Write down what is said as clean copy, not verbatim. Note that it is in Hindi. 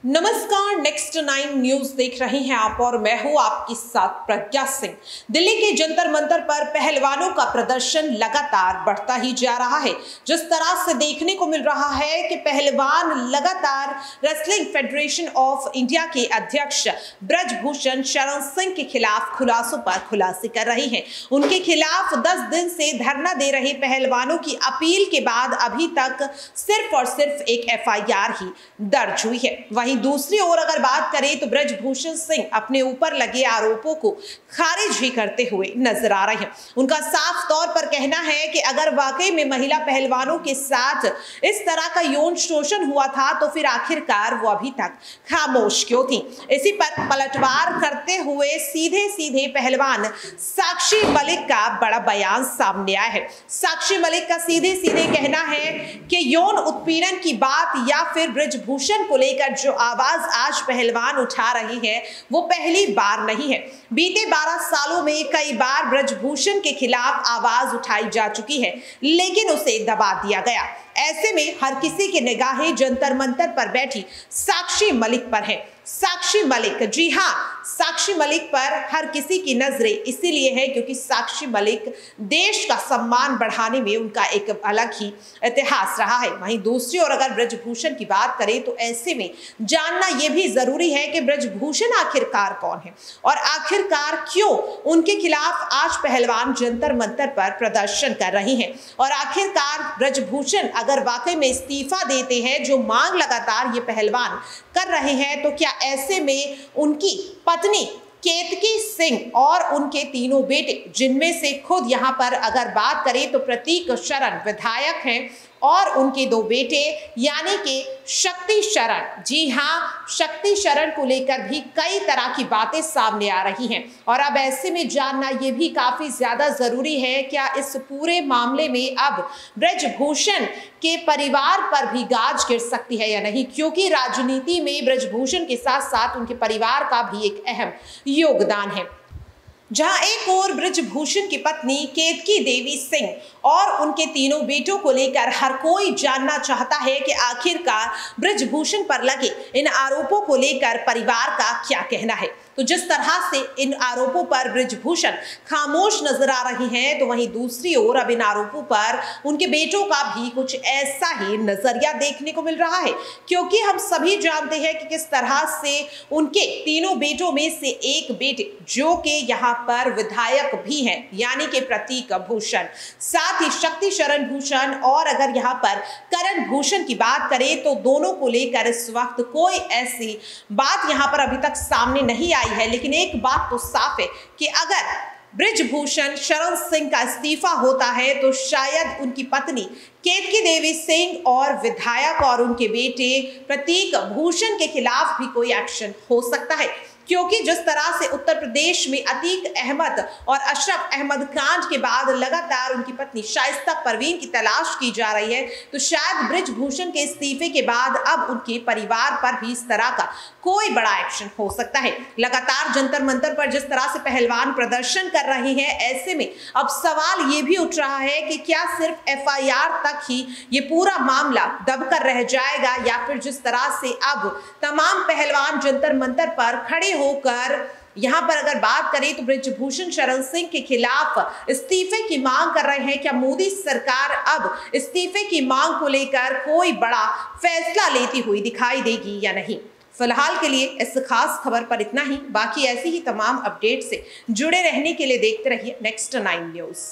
नमस्कार, नेक्स्ट 9 न्यूज देख रहे हैं आप और मैं हूं आपके साथ प्रज्ञा सिंह। दिल्ली के जंतर मंतर पर पहलवानों का प्रदर्शन लगातार बढ़ता ही जा रहा है। जिस तरह से देखने को मिल रहा है कि पहलवान लगातार रेसलिंग फेडरेशन ऑफ इंडिया के अध्यक्ष ब्रजभूषण शरण सिंह के खिलाफ खुलासों पर खुलासे कर रहे हैं। उनके खिलाफ 10 दिन से धरना दे रहे पहलवानों की अपील के बाद अभी तक सिर्फ और सिर्फ एक FIR ही दर्ज हुई है। वहीं दूसरी ओर अगर बात करें तो ब्रजभूषण सिंह अपने ऊपर लगे आरोपों को खारिज भी करते हुए नजर आ रहे हैं। उनका साफ तौर पर कहना है कि अगर वाकई में महिला पहलवानों के साथ इस तरह का यौन शोषण हुआ था तो फिर आखिरकार वो अभी तक खामोश क्यों थी। इसी पर पलटवार करते हुए सीधे सीधे पहलवान साक्षी मलिक का बड़ा बयान सामने आया है। साक्षी मलिक का सीधे सीधे कहना है कि यौन उत्पीड़न की बात या फिर ब्रजभूषण को लेकर जो आवाज आज पहलवान उठा रही है वो पहली बार नहीं है। बीते 12 सालों में कई बार ब्रजभूषण के खिलाफ आवाज उठाई जा चुकी है, लेकिन उसे दबा दिया गया। ऐसे में हर किसी की निगाहें जंतर मंतर पर बैठी साक्षी मलिक पर है। साक्षी मलिक, जी हाँ, साक्षी मलिक पर हर किसी की नजरें इसीलिए है क्योंकि साक्षी मलिक देश का सम्मान बढ़ाने में उनका एक अलग ही इतिहास रहा है। वहीं दूसरी ओर अगर ब्रजभूषण की बात करें तो ऐसे में जानना यह भी जरूरी है कि ब्रजभूषण आखिरकार कौन है और आखिरकार क्यों उनके खिलाफ आज पहलवान जंतर मंतर पर प्रदर्शन कर रहे हैं। और आखिरकार ब्रजभूषण अगर वाकई में इस्तीफा देते हैं, जो मांग लगातार ये पहलवान कर रहे हैं, तो क्या ऐसे में उनकी पत्नी केतकी सिंह और उनके तीनों बेटे, जिनमें से खुद यहां पर अगर बात करें तो प्रतीक शरण विधायक हैं और उनके 2 बेटे यानी कि शक्ति शरण, जी हाँ, शक्ति शरण को लेकर भी कई तरह की बातें सामने आ रही हैं। और अब ऐसे में जानना यह भी काफी ज्यादा जरूरी है क्या इस पूरे मामले में अब ब्रजभूषण के परिवार पर भी गाज गिर सकती है या नहीं, क्योंकि राजनीति में ब्रजभूषण के साथ साथ उनके परिवार का भी एक अहम योगदान है। जहां एक ओर ब्रजभूषण की पत्नी केतकी देवी सिंह और उनके तीनों बेटों को लेकर हर कोई जानना चाहता है कि आखिरकार ब्रजभूषण पर लगे इन आरोपों को लेकर परिवार का क्या कहना है। तो जिस तरह से इन आरोपों पर ब्रजभूषण खामोश नजर आ रही हैं, तो वहीं दूसरी ओर अब इन आरोपों पर उनके बेटों का भी कुछ ऐसा ही नजरिया देखने को मिल रहा है, क्योंकि हम सभी जानते हैं कि किस तरह से उनके तीनों बेटों में से एक बेटे जो कि यहाँ पर विधायक भी हैं यानी कि प्रतीक भूषण, साथ ही शक्ति शरण भूषण और अगर यहाँ पर करण भूषण की बात करें तो दोनों को लेकर इस वक्त कोई ऐसी बात यहाँ पर अभी तक सामने नहीं आई है। लेकिन एक बात तो साफ है कि अगर ब्रजभूषण शरण सिंह का इस्तीफा होता है तो शायद उनकी पत्नी केतकी देवी सिंह और विधायक और उनके बेटे प्रतीक भूषण के खिलाफ भी कोई एक्शन हो सकता है, क्योंकि जिस तरह से उत्तर प्रदेश में अतीक अहमद और अशरफ अहमद कांड के बाद लगातार उनकी पत्नी शाइस्ता परवीन की तलाश की जा रही है, तो शायद ब्रजभूषण के इस्तीफे के बाद अब उनके परिवार पर भी इस तरह का कोई बड़ा एक्शन हो सकता है। लगातार जंतर मंतर पर जिस तरह से पहलवान प्रदर्शन कर रहे हैं, ऐसे में अब सवाल ये भी उठ रहा है कि क्या सिर्फ FIR तक ही ये पूरा मामला दबकर रह जाएगा या फिर जिस तरह से अब तमाम पहलवान जंतर मंतर पर खड़े होकर यहां पर अगर बात करें तो ब्रजभूषण शरण सिंह के खिलाफ इस्तीफे की मांग कर रहे हैं, क्या मोदी सरकार अब इस्तीफे की मांग को लेकर कोई बड़ा फैसला लेती हुई दिखाई देगी या नहीं। फिलहाल के लिए इस खास खबर पर इतना ही। बाकी ऐसी ही तमाम अपडेट से जुड़े रहने के लिए देखते रहिए नेक्स्ट 9 न्यूज।